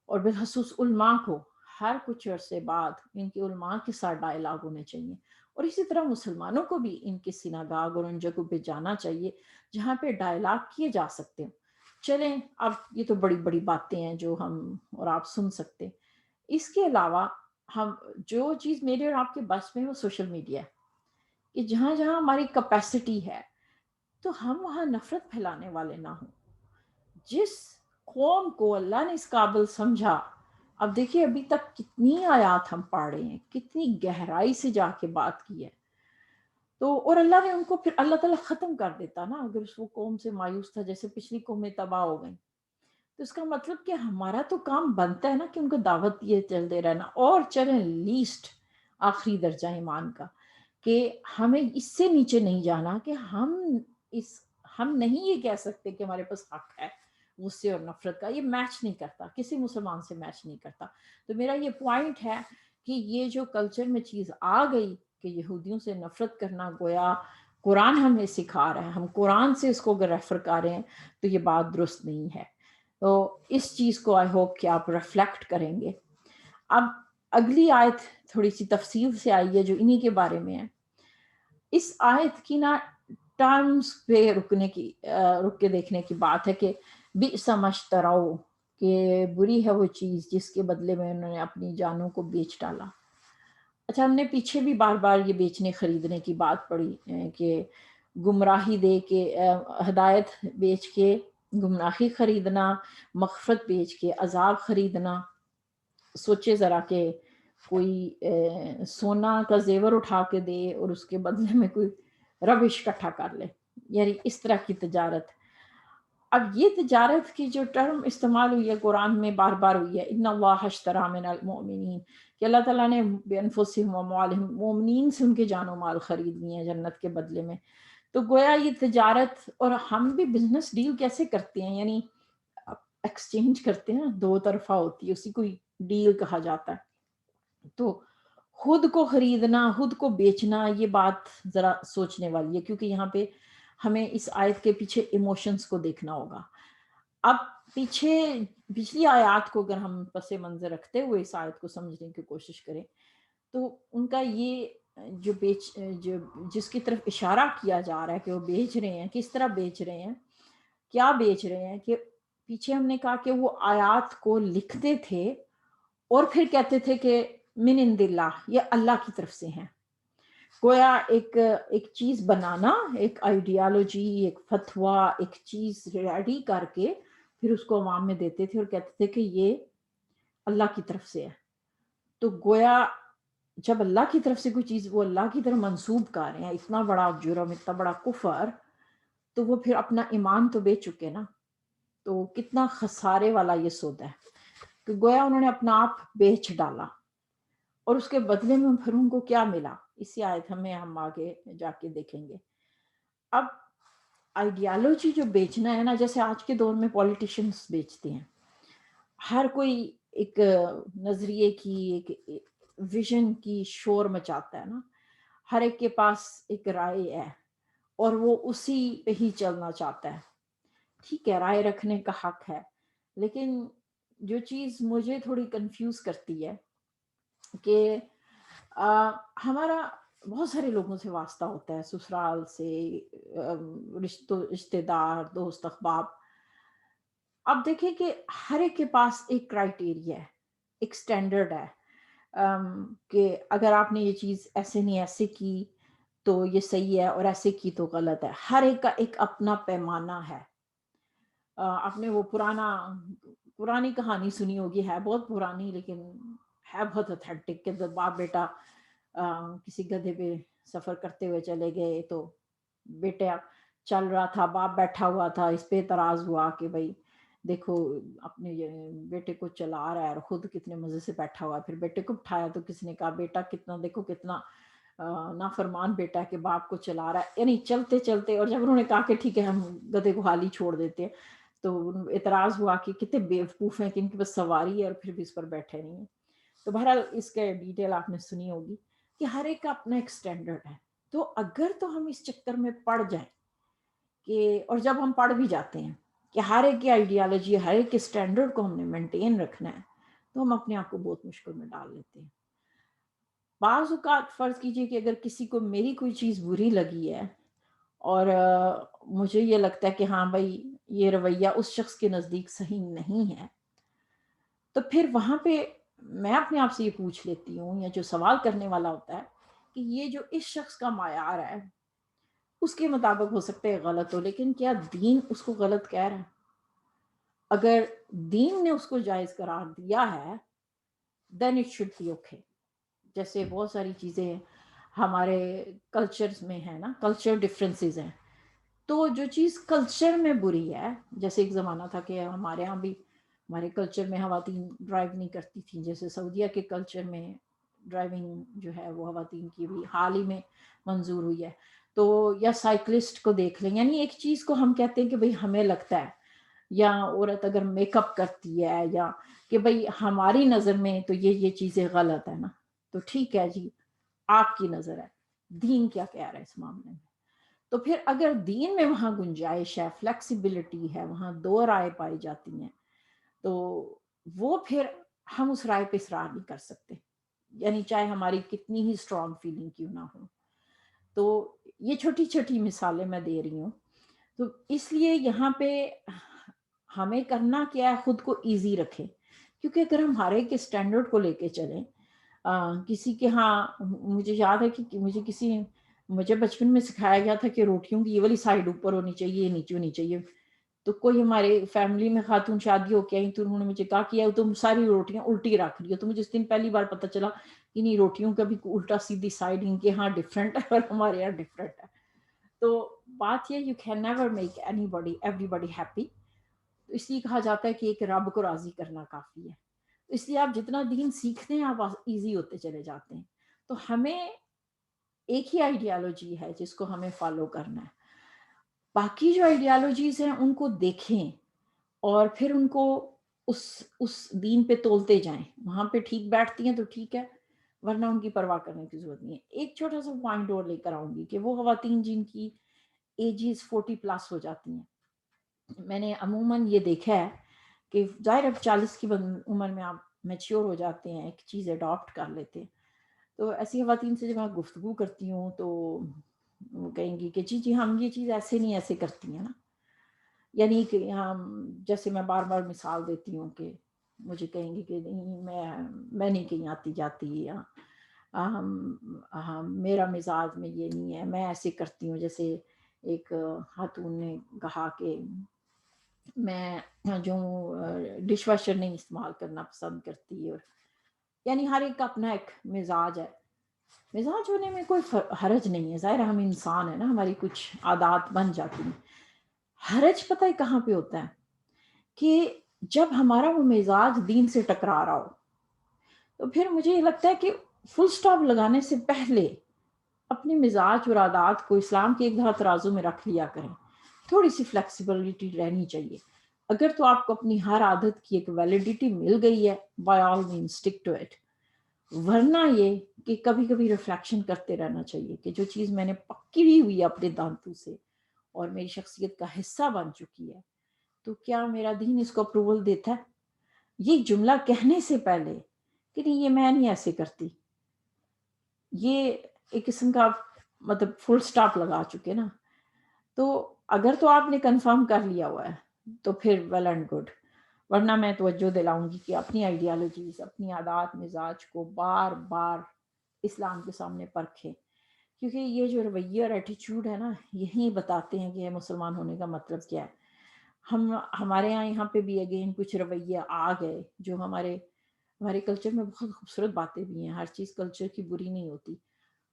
اور بالخصوص علماء کو ہر کچھ عرصے بعد ان کے علماء کے ساتھ ڈائلاگ ہونے چاہیے. اور اسی طرح مسلمانوں کو بھی ان کے سیناگاگ اور ان جگہوں پہ جانا چاہیے جہاں پہ ڈائلاگ کیے جا سکتے ہیں. چلیں اب یہ تو بڑی بڑی باتیں ہیں جو ہم اور آپ سن سکتے ہیں. اس کے علاوہ ہم جو چیز میرے اور آپ کے بس میں وہ سوشل میڈیا ہے، کہ جہاں جہاں ہماری کیپیسٹی ہے تو ہم وہاں نفرت پھیلانے والے نہ ہوں. جس قوم کو اللہ نے اس قابل سمجھا، اب دیکھیے ابھی تک کتنی آیات ہم پڑھ رہے ہیں، کتنی گہرائی سے جا کے بات کی ہے. تو اور اللہ نے ان کو پھر اللہ تعالیٰ ختم کر دیتا نا اگر اس وہ قوم سے مایوس تھا، جیسے پچھلی قومیں تباہ ہو گئیں. تو اس کا مطلب کہ ہمارا تو کام بنتا ہے نا کہ ان کو دعوت یہ چلتے رہنا، اور چلیں لیسٹ آخری درجہ ایمان کا، کہ ہمیں اس سے نیچے نہیں جانا کہ اس ہم نہیں یہ کہہ سکتے کہ ہمارے پاس حق ہے غصے اور نفرت کا. یہ میچ نہیں کرتا، کسی مسلمان سے میچ نہیں کرتا. تو میرا یہ پوائنٹ ہے کہ یہ جو کلچر میں چیز آ گئی کہ یہودیوں سے نفرت کرنا، گویا قرآن ہمیں سکھا رہا ہے، ہم قرآن سے اس کو اگر ریفر کر رہے ہیں تو یہ بات درست نہیں ہے. تو اس چیز کو آئی ہوپ کہ آپ ریفلیکٹ کریں گے. اب اگلی آیت تھوڑی سی تفصیل سے آئی ہے جو انہی کے بارے میں ہے. اس آیت کی نا ٹرمز پہ رک کے دیکھنے کی بات ہے کہ بئس ما اشتروا، کہ بری ہے وہ چیز جس کے بدلے میں انہوں نے اپنی جانوں کو بیچ ڈالا. اچھا، ہم نے پیچھے بھی بار بار یہ بیچنے خریدنے کی بات پڑھی کہ گمراہی دے کے ہدایت بیچ کے گمراہی خریدنا، مغفرت بیچ کے عذاب خریدنا. سوچے ذرا کہ کوئی سونا کا زیور اٹھا کے دے اور اس کے بدلے میں کوئی ربش اکٹھا کر لے، یعنی اس طرح کی تجارت. اب یہ تجارت کی جو ٹرم استعمال ہوئی ہے قرآن میں بار بار ہوئی ہے، ان اللہ اشتری من المؤمنین، کہ اللہ تعالیٰ نے بانفسہم واموالہم، مومنین سے ان کے جان و مال خرید لیے ہیں جنت کے بدلے میں. تو گویا یہ تجارت، اور ہم بھی بزنس ڈیل کیسے کرتے ہیں، یعنی ایکسچینج کرتے ہیں، دو طرفہ ہوتی ہے، اسی کو ڈیل کہا جاتا ہے. تو خود کو خریدنا، خود کو بیچنا، یہ بات ذرا سوچنے والی ہے، کیونکہ یہاں پہ ہمیں اس آیت کے پیچھے ایموشنز کو دیکھنا ہوگا. اب پچھلی آیات کو اگر ہم پس منظر رکھتے ہوئے اس آیت کو سمجھنے کی کوشش کریں تو ان کا یہ جو جس کی طرف اشارہ کیا جا رہا ہے کہ وہ بیچ رہے ہیں، کس طرح بیچ رہے ہیں، کیا بیچ رہے ہیں، کہ پیچھے ہم نے کہا کہ وہ آیات کو لکھتے تھے اور پھر کہتے تھے کہ من عند اللہ، یہ اللہ کی طرف سے ہیں. گویا ایک چیز بنانا، ایک آئیڈیالوجی، ایک فتویٰ، ایک چیز ریڈی کر کے پھر اس کو عوام میں دیتے تھے اور کہتے تھے کہ یہ اللہ کی طرف سے ہے. تو گویا جب اللہ کی طرف سے کوئی چیز وہ اللہ کی طرف منسوب کر رہے ہیں، اتنا بڑا جرم، اتنا بڑا کفر، تو وہ پھر اپنا ایمان تو بیچ چکے نا. تو کتنا خسارے والا یہ سودا ہے کہ گویا انہوں نے اپنا آپ بیچ ڈالا. اور اس کے بدلے میں پھر ان کو کیا ملا، اسی آیت ہم آگے جا کے دیکھیں گے. اب آئیڈیالوجی جو بیچنا ہے نا، جیسے آج کے دور میں پولیٹیشنز بیچتے ہیں. ہر کوئی ایک نظریے کی، ایک ویژن کی شور مچاتا ہے نا. ہر ایک کے پاس ایک رائے ہے اور وہ اسی پہ ہی چلنا چاہتا ہے. ٹھیک ہے، رائے رکھنے کا حق ہے، لیکن جو چیز مجھے تھوڑی کنفیوز کرتی ہے کہ ہمارا بہت سارے لوگوں سے واسطہ ہوتا ہے، سسرال سے، رشتے دار، دوست احباب. اب دیکھیں کہ ہر ایک کے پاس ایک کرائٹیریا ہے، ایک سٹینڈرڈ ہے، کہ اگر آپ نے یہ چیز ایسے نہیں ایسے کی تو یہ صحیح ہے اور ایسے کی تو غلط ہے. ہر ایک کا ایک اپنا پیمانہ ہے. آپ نے وہ پرانی کہانی سنی ہوگی، ہے بہت پرانی لیکن ہے بہت اتھینٹک، کہ جب باپ بیٹا کسی گدھے پہ سفر کرتے ہوئے چلے گئے تو بیٹا چل رہا تھا، باپ بیٹھا ہوا تھا. اس پہ اعتراض ہوا کہ بھائی دیکھو اپنے بیٹے کو چلا رہا ہے اور خود کتنے مزے سے بیٹھا ہوا ہے. پھر بیٹے کو اٹھایا تو کسی نے کہا بیٹا کتنا دیکھو کتنا نافرمان بیٹا ہے کہ باپ کو چلا رہا ہے. یعنی چلتے چلتے، اور جب انہوں نے کہا کہ ٹھیک ہے ہم گدھے کو حال ہی چھوڑ دیتے ہیں، تو اعتراض ہوا کہ کتنے بیوقوف ہیں کہ ان کے پاس سواری ہے اور پھر بھی اس پر بیٹھے نہیں ہیں. تو بہرحال اس کے ڈیٹیل آپ نے سنی ہوگی کہ ہر ایک کا اپنا ایک سٹینڈرڈ ہے. تو اگر تو ہم اس چکر میں پڑ جائیں کہ، اور جب ہم پڑھ بھی جاتے ہیں کہ ہر ایک کی آئیڈیالوجی، ہر ایک کے سٹینڈرڈ کو ہم نے مینٹین رکھنا ہے، تو ہم اپنے آپ کو بہت مشکل میں ڈال لیتے ہیں. بعض اوقات فرض کیجئے کہ اگر کسی کو میری کوئی چیز بری لگی ہے اور مجھے یہ لگتا ہے کہ ہاں بھائی یہ رویہ اس شخص کے نزدیک صحیح نہیں ہے، تو پھر وہاں پہ میں اپنے آپ سے یہ پوچھ لیتی ہوں، یا جو سوال کرنے والا ہوتا ہے کہ یہ جو اس شخص کا معیار ہے اس کے مطابق ہو سکتا ہے غلط ہو، لیکن کیا دین اس کو غلط کہہ رہا ہے؟ اگر دین نے اس کو جائز قرار دیا ہے then it should be okay. جیسے بہت ساری چیزیں ہمارے کلچرز میں ہیں نا، کلچر ڈفرینسز ہیں. تو جو چیز کلچر میں بری ہے، جیسے ایک زمانہ تھا کہ ہمارے ہاں بھی، ہمارے کلچر میں خواتین ڈرائیو نہیں کرتی تھیں، جیسے سعودیہ کے کلچر میں ڈرائیونگ جو ہے وہ خواتین کی بھی حال ہی میں منظور ہوئی ہے. تو یا سائیکلسٹ کو دیکھ لیں، یعنی ایک چیز کو ہم کہتے ہیں کہ بھئی ہمیں لگتا ہے، یا عورت اگر میک اپ کرتی ہے، یا کہ بھئی ہماری نظر میں تو یہ چیزیں غلط ہے نا. تو ٹھیک ہے جی، آپ کی نظر ہے، دین کیا کہہ رہا ہے اس معاملے میں؟ تو پھر اگر دین میں وہاں گنجائش ہے، فلیکسیبلٹی ہے، وہاں دو رائے پائی جاتی ہیں، تو وہ پھر ہم اس رائے پہ اصرار نہیں کر سکتے، یعنی چاہے ہماری کتنی ہی اسٹرانگ فیلنگ کیوں نہ ہو. تو یہ چھوٹی چھوٹی مثالیں میں دے رہی ہوں. تو اس لیے یہاں پہ ہمیں کرنا کیا ہے، خود کو ایزی رکھیں. کیونکہ اگر ہم ہر ایک کے اسٹینڈرڈ کو لے کے چلیں، کسی کے ہاں، مجھے یاد ہے کہ مجھے بچپن میں سکھایا گیا تھا کہ روٹیوں کی یہ والی سائڈ اوپر ہونی چاہیے، یہ نیچے ہونی چاہیے. تو کوئی ہمارے فیملی میں خاتون شادی ہو کے آئی تو انہوں نے مجھے کہا کہ تم ساری روٹیاں الٹی رکھ رہی ہو. تو مجھے اس دن پہلی بار پتہ چلا کہ نہیں، روٹیوں کا بھی الٹا سیدھی سائڈ ان کے ہاں ڈفرینٹ ہے اور ہمارے یہاں ڈفرینٹ ہے. تو بات یہ، you can never make anybody everybody happy. اس لیے کہا جاتا ہے کہ ایک رب کو راضی کرنا کافی ہے. اس لیے آپ جتنا دین سیکھتے ہیں آپ ایزی ہوتے چلے جاتے ہیں. تو ہمیں ایک ہی آئیڈیالوجی ہے جس کو ہمیں فالو کرنا ہے. باقی جو آئیڈیالوجیز ہیں ان کو دیکھیں اور پھر ان کو اس دین پہ تولتے جائیں. وہاں پہ ٹھیک بیٹھتی ہیں تو ٹھیک ہے، ورنہ ان کی پرواہ کرنے کی ضرورت نہیں ہے. ایک چھوٹا سا پوائنٹ اور لے کر آؤں گی کہ وہ خواتین جن کی ایجز 40+ ہو جاتی ہیں، میں نے عموماً یہ دیکھا ہے کہ ظاہر اب 40 کی عمر میں آپ میچیور ہو جاتے ہیں، ایک چیز اڈاپٹ کر لیتے ہیں. تو ایسی خواتین سے جب میں گفتگو کرتی ہوں تو وہ کہیں گی کہ جی ہم یہ چیز ایسے نہیں ایسے کرتی ہیں نا. یعنی کہ جیسے میں بار بار مثال دیتی ہوں کہ مجھے کہیں گے کہ نہیں میں نہیں کہیں آتی جاتی، یا میرا مزاج میں یہ نہیں ہے، میں ایسے کرتی ہوں. جیسے ایک خاتون نے کہا کہ میں جو ڈش واشر نہیں استعمال کرنا پسند کرتی، اور یعنی ہر ایک کا اپنا ایک مزاج ہے. مزاج ہونے میں کوئی حرج نہیں ہے، ظاہر ہم انسان ہیں نا، ہماری کچھ عادات بن جاتی ہیں. حرج پتہ ہے کہاں پہ ہوتا ہے؟ کہ جب ہمارا وہ مزاج دین سے ٹکرا رہا ہو، تو پھر مجھے یہ لگتا ہے کہ فل سٹاپ لگانے سے پہلے اپنے مزاج اور عادات کو اسلام کے ایک دھا ترازو میں رکھ لیا کریں. تھوڑی سی فلیکسیبلٹی رہنی چاہیے. اگر تو آپ کو اپنی ہر عادت کی ایک ویلیڈیٹی مل گئی ہے، by all means stick to it. ورنہ یہ کہ کبھی کبھی ریفلیکشن کرتے رہنا چاہیے کہ جو چیز میں نے پکڑی ہوئی ہے اپنے دانتوں سے اور میری شخصیت کا حصہ بن چکی ہے، تو کیا میرا دین اس کو اپروول دیتا ہے؟ یہ جملہ کہنے سے پہلے کہ نہیں، یہ میں نہیں ایسے کرتی، یہ ایک قسم کا مطلب فل سٹاپ لگا چکے نا. تو اگر تو آپ نے کنفرم کر لیا ہوا ہے تو پھر ویل اینڈ گڈ. ورنہ میں توجہ دلاؤں گی کہ اپنی آئیڈیالوجیز، اپنی عادات مزاج کو بار بار اسلام کے سامنے پرکھیں. کیونکہ یہ جو رویہ اور ایٹیچیوڈ ہے نا، یہی بتاتے ہیں کہ مسلمان ہونے کا مطلب کیا ہے. ہمارے یہاں پہ بھی اگین کچھ رویے آ گئے جو ہمارے کلچر میں بہت خوبصورت باتیں بھی ہیں. ہر چیز کلچر کی بری نہیں ہوتی،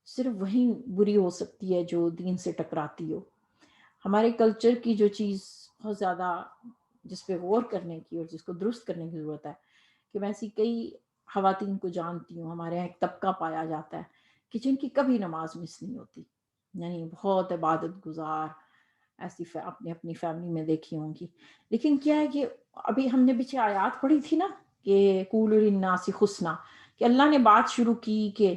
صرف وہی بری ہو سکتی ہے جو دین سے ٹکراتی ہو. ہمارے کلچر کی جو چیز بہت زیادہ جس پہ غور کرنے کی اور جس کو درست کرنے کی ضرورت ہے، کہ میں ایسی کئی خواتین کو جانتی ہوں، ہمارے یہاں ایک طبقہ پایا جاتا ہے کہ جن کی کبھی نماز مس نہیں ہوتی، یعنی بہت عبادت گزار، ایسی اپنی فیملی میں دیکھی ہوں گی. لیکن کیا ہے کہ ابھی ہم نے پیچھے آیات پڑھی تھی نا کہ قولوا للناس حسنا، کہ اللہ نے بات شروع کی کہ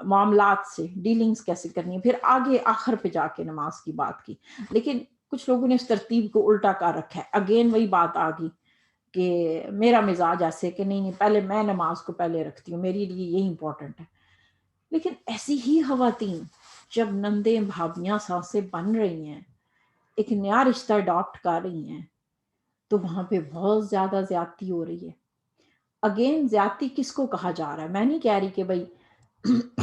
معاملات سے ڈیلنگز کیسے کرنی ہے، پھر آگے آخر پہ جا کے نماز کی بات کی. لیکن کچھ لوگوں نے اس ترتیب کو الٹا کر رکھا ہے. اگین وہی بات آ گئی کہ میرا مزاج ایسے کہ نہیں پہلے میں نماز کو پہلے رکھتی ہوں، میری لیے یہی امپورٹنٹ ہے. لیکن ایسی ہی خواتین جب نندیں بھابیاں سانسیں بن رہی ہیں، ایک نیا رشتہ اڈاپٹ کر رہی ہیں، تو وہاں پہ بہت زیادہ زیادتی ہو رہی ہے. اگین زیادتی کس کو کہا جا رہا ہے؟ میں نہیں کہہ رہی کہ بھائی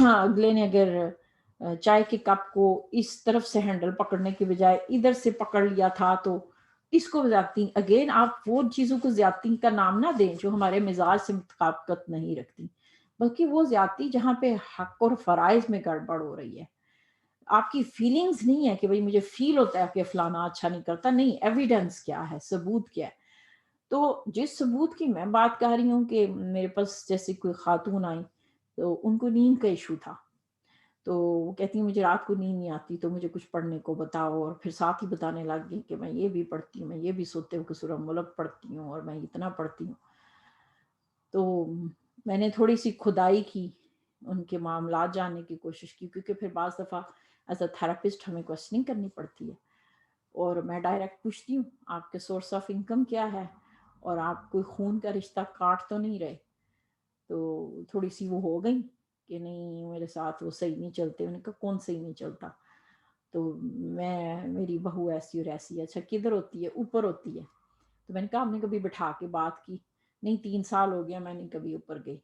اگلے نے اگر چائے کے کپ کو اس طرف سے ہینڈل پکڑنے کی بجائے ادھر سے پکڑ لیا تھا تو اس کو زیادتی. اگین آپ وہ چیزوں کو زیادتی کا نام نہ دیں جو ہمارے مزاج سے مطابقت نہیں رکھتی، بلکہ وہ زیادتی جہاں پہ حق اور فرائض میں گڑبڑ ہو رہی ہے. آپ کی فیلنگز نہیں ہے کہ بھائی مجھے فیل ہوتا ہے کہ فلانا اچھا نہیں کرتا، نہیں، ایویڈنس کیا ہے، ثبوت کیا ہے. تو جس ثبوت کی میں بات کر رہی ہوں کہ میرے پاس جیسے کوئی خاتون آئی تو ان کو نیند کا ایشو تھا، تو وہ کہتی ہیں مجھے رات کو نیند نہیں آتی تو مجھے کچھ پڑھنے کو بتاؤ، اور پھر ساتھ ہی بتانے لگ گئی کہ میں یہ بھی پڑھتی ہوں، میں یہ بھی سوتے ہوئے سورہ ملک پڑھتی ہوں، اور میں اتنا پڑھتی ہوں. تو میں نے تھوڑی سی کھدائی کی، ان کے معاملات جاننے کی کوشش کی، کیونکہ پھر بعض دفعہ ایز اے تھراپسٹ ہمیں کوشچننگ کرنی پڑتی ہے، اور میں ڈائریکٹ پوچھتی ہوں آپ کے سورس آف انکم کیا ہے، اور آپ کوئی خون کا رشتہ کاٹ تو نہیں رہے. تو تھوڑی سی وہ ہو گئی کہ نہیں میرے ساتھ وہ صحیح نہیں چلتے. انہوں نے کہا کون صحیح نہیں چلتا؟ تو میری بہو ایسی اور ایسی ہے. اچھا کدھر ہوتی ہے؟ اوپر ہوتی ہے. تو میں نے کہا ہم نے کبھی بٹھا کے بات کی؟ نہیں 3 سال ہو گیا میں نے کبھی اوپر گئی.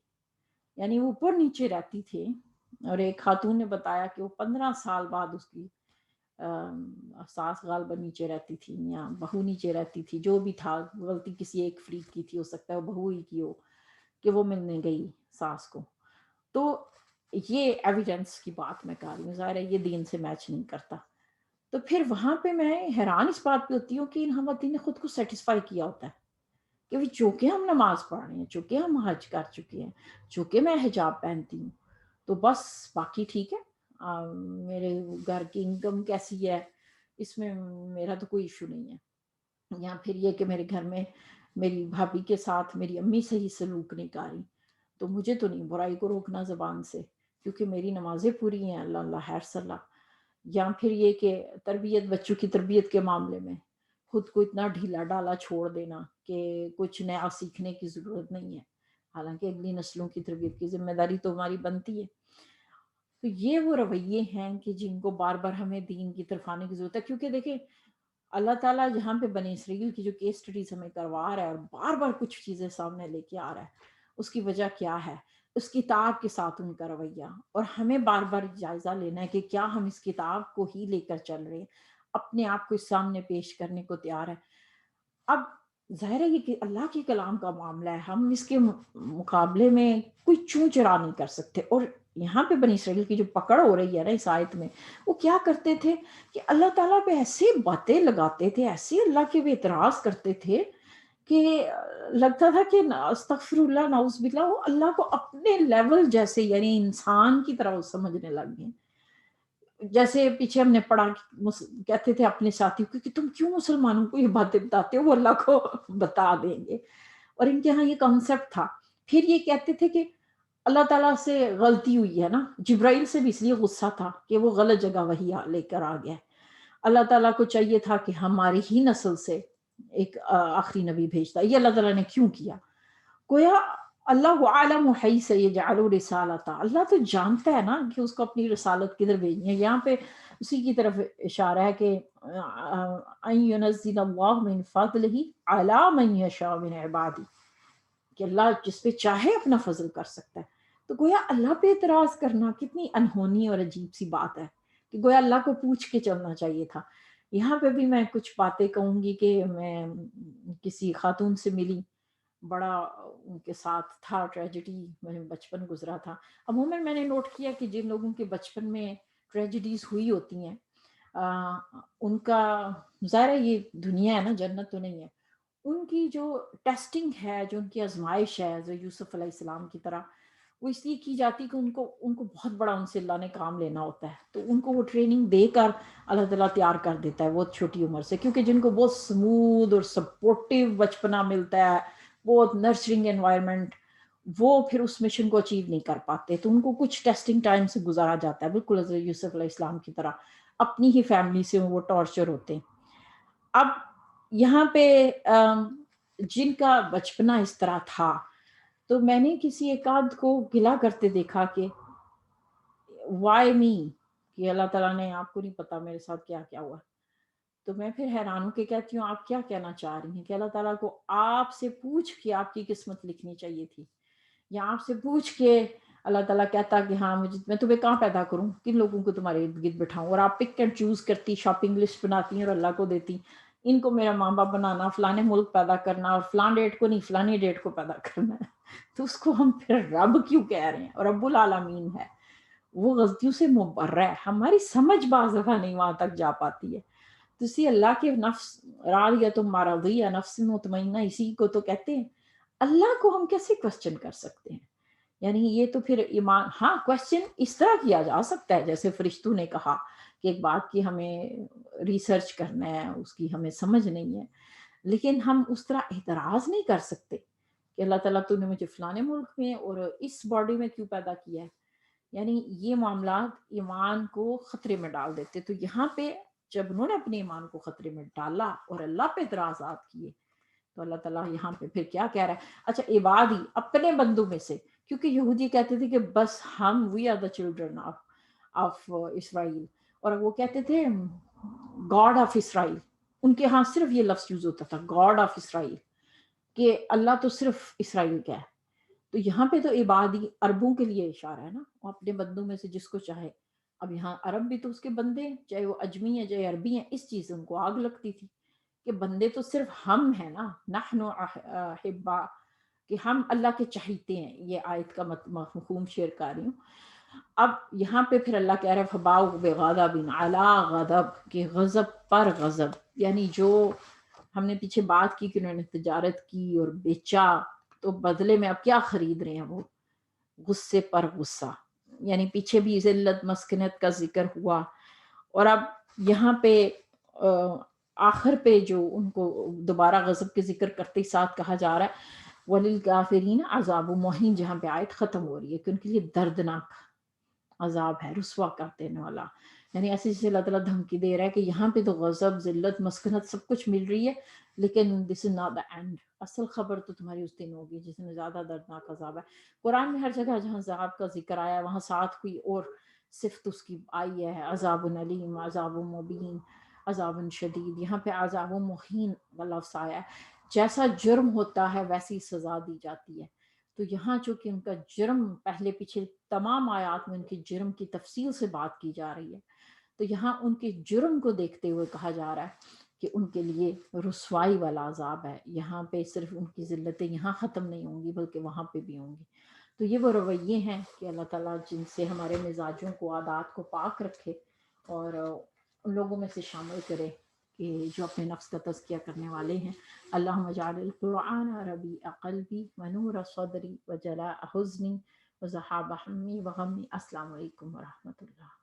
یعنی وہ اوپر نیچے رہتی تھی. اور ایک خاتون نے بتایا کہ وہ 15 سال بعد اس کی ساس غالباً نیچے رہتی تھی یا بہو نیچے رہتی تھی، جو بھی تھا، غلطی کسی ایک فریق کی تھی، ہو سکتا ہے وہ بہو ہی کی ہو، کہ وہ ملنے گئی ساس کو. تو یہ ایویڈنس کی بات میں کر رہی ہوں، ظاہر ہے یہ دین سے میچ نہیں کرتا. تو پھر وہاں پہ میں حیران اس بات پہ ہوتی ہوں کہ ان خواتین نے خود کو سیٹسفائی کیا ہوتا ہے کہ چونکہ ہم نماز پڑھ رہے ہیں، چونکہ ہم حج کر چکے ہیں، چونکہ میں حجاب پہنتی ہوں، تو بس باقی ٹھیک ہے. میرے گھر کی انکم کیسی ہے اس میں میرا تو کوئی ایشو نہیں ہے. یا پھر یہ کہ میرے گھر میں میری بھابھی کے ساتھ میری امی صحیح سلوک نہیں کر رہی، تو مجھے تو نہیں برائی کو روکنا زبان سے، کیونکہ میری نمازیں پوری ہیں، اللہ اللہ خیر صلاح. یا پھر یہ کہ تربیت، بچوں کی تربیت کے معاملے میں خود کو اتنا ڈھیلا ڈالا چھوڑ دینا کہ کچھ نیا سیکھنے کی ضرورت نہیں ہے، حالانکہ اگلی نسلوں کی تربیت کی ذمہ داری تو ہماری بنتی ہے. تو یہ وہ رویے ہیں کہ جن کو بار بار ہمیں دین کی طرف آنے کی ضرورت ہے. کیونکہ دیکھیں اللہ تعالیٰ یہاں پہ بنی اسرائیل کی جو کیس اسٹڈیز ہمیں کروا رہا ہے اور بار بار کچھ چیزیں سامنے لے کے آ رہا ہے، اس کی وجہ کیا ہے؟ اس کتاب کے ساتھ ان کا رویہ، اور ہمیں بار بار جائزہ لینا ہے کہ کیا ہم اس کتاب کو ہی لے کر چل رہے ہیں، اپنے آپ کو اس سامنے پیش کرنے کو تیار ہے۔ اب ظاہر ہے یہ کہ اللہ کے کلام کا معاملہ ہے، ہم اس کے مقابلے میں کوئی چوں چرا نہیں کر سکتے۔ اور یہاں پہ بنی اسرائیل کی جو پکڑ ہو رہی ہے نا اس آیت میں، وہ کیا کرتے تھے کہ اللہ تعالیٰ پہ ایسے باتیں لگاتے تھے، ایسے اللہ کے وہ اعتراض کرتے تھے کہ لگتا تھا کہ استغفر اللہ نعوذ باللہ، وہ اللہ کو اپنے لیول جیسے یعنی انسان کی طرح وہ سمجھنے لگ گئے۔ جیسے پیچھے ہم نے پڑھا کہ کہتے تھے اپنے ساتھیوں کو کہ تم کیوں مسلمانوں کو یہ باتیں بتاتے ہو، وہ اللہ کو بتا دیں گے، اور ان کے ہاں یہ کانسیپٹ تھا۔ پھر یہ کہتے تھے کہ اللہ تعالیٰ سے غلطی ہوئی ہے نا، جبرائیل سے بھی اس لیے غصہ تھا کہ وہ غلط جگہ وہی لے کر آ گیا ہے، اللہ تعالیٰ کو چاہیے تھا کہ ہماری ہی نسل سے ایک آخری نبی بھیجتا، یہ اللہ تعالیٰ نے کیوں کیا؟ گویا اللہ عالم حیث یجعل رسالتہ، اللہ تو جانتا ہے نا کہ اس کو اپنی رسالت کدھر بھیجنی ہے۔ یہاں پہ اسی کی طرف اشارہ ہے کہ ان ینزل اللہ من فضلہ علی من یشاء من عبادہ، کہ اللہ جس پہ چاہے اپنا فضل کر سکتا ہے۔ تو گویا اللہ پہ اعتراض کرنا کتنی انہونی اور عجیب سی بات ہے کہ گویا اللہ کو پوچھ کے چلنا چاہیے تھا۔ یہاں پہ بھی میں کچھ باتیں کہوں گی کہ میں کسی خاتون سے ملی، بڑا ان کے ساتھ تھا ٹریجڈی، میں بچپن گزرا تھا۔ عموماً میں نے نوٹ کیا کہ جن لوگوں کے بچپن میں ٹریجڈیز ہوئی ہوتی ہیں ان کا ظاہر ہے یہ دنیا ہے نا، جنت تو نہیں ہے، ان کی جو ٹیسٹنگ ہے، جو ان کی آزمائش ہے، جو یوسف علیہ السلام کی طرح، وہ اس لیے کی جاتی کہ ان کو بہت بڑا ان سے اللہ نے کام لینا ہوتا ہے، تو ان کو وہ ٹریننگ دے کر اللہ تعالیٰ تیار کر دیتا ہے بہت چھوٹی عمر سے، کیونکہ جن کو بہت سموتھ اور سپورٹیو بچپنا ملتا ہے، بہت نرچرنگ انوائرمنٹ، وہ پھر اس مشن کو اچیو نہیں کر پاتے، تو ان کو کچھ ٹیسٹنگ ٹائم سے گزارا جاتا ہے، بالکل حضرت یوسف علیہ السلام کی طرح اپنی ہی فیملی سے وہ ٹارچر ہوتے ہیں۔ اب یہاں پہ جن کا بچپنا اس طرح تھا، تو میں نے کسی ایک آدھ کو گلا کرتے دیکھا کہ وائی می، کہ اللہ تعالیٰ نے آپ کو نہیں پتا میرے ساتھ کیا کیا ہوا۔ تو میں پھر حیران ہوں کہ کہتی ہوں آپ کیا کہنا چاہ رہی ہیں کہ اللہ تعالیٰ کو آپ سے پوچھ کے آپ کی قسمت لکھنی چاہیے تھی، یا آپ سے پوچھ کے اللہ تعالیٰ کہتا کہ ہاں مجھے میں تمہیں کہاں پیدا کروں، کن لوگوں کو تمہارے ارد گرد بٹھاؤں، اور آپ پک اینڈ چوز کرتی، شاپنگ لسٹ بناتی ہیں اور اللہ کو دیتی، ان کو میرا ماں باپ بنانا، فلانے ملک پیدا کرنا، اور فلان ڈیٹ کو نہیں فلانی ڈیٹ کو پیدا کرنا ہے۔ تو اس کو ہم پھر رب کیوں کہہ رہے ہیں؟ اور رب العالمین ہے، وہ غلطیوں سے مبرہ ہے، ہماری سمجھ بعض دفعہ نہیں وہاں تک جا پاتی ہے۔ تو اسی اللہ کے نفس راضیۃ مرضیہ، نفس مطمئنہ، اسی کو تو کہتے ہیں۔ اللہ کو ہم کیسے کوشچن کر سکتے ہیں؟ یعنی یہ تو پھر ایمان، ہاں کوشچن اس طرح کیا جا سکتا ہے جیسے فرشتوں نے کہا کہ ایک بات کی ہمیں ریسرچ کرنا ہے، اس کی ہمیں سمجھ نہیں ہے، لیکن ہم اس طرح اعتراض نہیں کر سکتے کہ اللہ تعالیٰ تو نے مجھے فلانے ملک میں اور اس باڈی میں کیوں پیدا کیا ہے۔ یعنی یہ معاملات ایمان کو خطرے میں ڈال دیتے۔ تو یہاں پہ جب انہوں نے اپنے ایمان کو خطرے میں ڈالا اور اللہ پہ اعتراضات کیے، تو اللہ تعالیٰ یہاں پہ پھر کیا کہہ رہا ہے؟ اچھا عبادی، اپنے بندوں میں سے، کیونکہ یہودی کہتے تھے کہ بس ہم we are the children of Israel, اور وہ کہتے تھے گاڈ آف اسرائیل، ان کے ہاں صرف یہ لفظ یوز ہوتا تھا گاڈ آف اسرائیل، کہ اللہ تو صرف اسرائیل کا ہے۔ تو یہاں پہ تو عبادی عربوں کے لیے اشارہ ہے نا، وہ اپنے بندوں میں سے جس کو چاہے۔ اب یہاں عرب بھی تو اس کے بندے ہیں، چاہے وہ اجمی ہیں چاہے عربی ہیں، اس چیز سے ان کو آگ لگتی تھی کہ بندے تو صرف ہم ہیں نا، نحن احبا، کہ ہم اللہ کے چہیتے ہیں۔ یہ آیت کا مفہوم شیئر کر رہی ہوں۔ اب یہاں پہ پھر اللہ کہہ رہے ہیں فباؤ بغضب علی غضب، کہ غضب پر غضب، یعنی جو ہم نے پیچھے بات کی کہ انہوں نے تجارت کی اور بیچا، تو بدلے میں اب کیا خرید رہے ہیں؟ وہ غصے پر غصہ، یعنی پیچھے بھی ذلت مسکنت کا ذکر ہوا، اور اب یہاں پہ آخر پہ جو ان کو دوبارہ غضب کے ذکر کرتے ہی ساتھ کہا جا رہا ہے وَلِلْكَافِرِينَ عَذَابٌ مُهِينٌ، جہاں پہ آیت ختم ہو رہی ہے کہ ان کے لیے دردناک عذاب ہے، رسوا کر دینے والا۔ یعنی ایسے جیسے اللہ تعالیٰ دھمکی دے رہا ہے کہ یہاں پہ تو غضب ذلت مسکنت سب کچھ مل رہی ہے، لیکن دس از ناٹ دا اینڈ، اصل خبر تو تمہاری اس دن ہوگی جس میں زیادہ دردناک عذاب ہے۔ قرآن میں ہر جگہ جہاں عذاب کا ذکر آیا ہے وہاں ساتھ کوئی اور صفت اس کی آئی ہے، عذاب علیم، عذاب مبین۔ عذاب شدید، یہاں پہ عذاب مہین کا لفظ آیا ہے، جیسا جرم ہوتا ہے ویسی سزا دی جاتی ہے۔ تو یہاں چونکہ ان کا جرم پہلے پیچھے تمام آیات میں ان کے جرم کی تفصیل سے بات کی جا رہی ہے، تو یہاں ان کے جرم کو دیکھتے ہوئے کہا جا رہا ہے کہ ان کے لیے رسوائی والا عذاب ہے۔ یہاں پہ صرف ان کی ذلتیں یہاں ختم نہیں ہوں گی بلکہ وہاں پہ بھی ہوں گی۔ تو یہ وہ رویے ہیں کہ اللہ تعالیٰ جن سے ہمارے مزاجوں کو، عادات کو پاک رکھے، اور ان لوگوں میں سے شامل کرے کہ جو اپنے نفس کا تزکیہ کرنے والے ہیں۔ اللہم اجعل القرآن ربیع قلبی ونور صدری وجلاء حزنی وذہاب ہمی وغمی۔ السلام علیکم ورحمۃ اللہ۔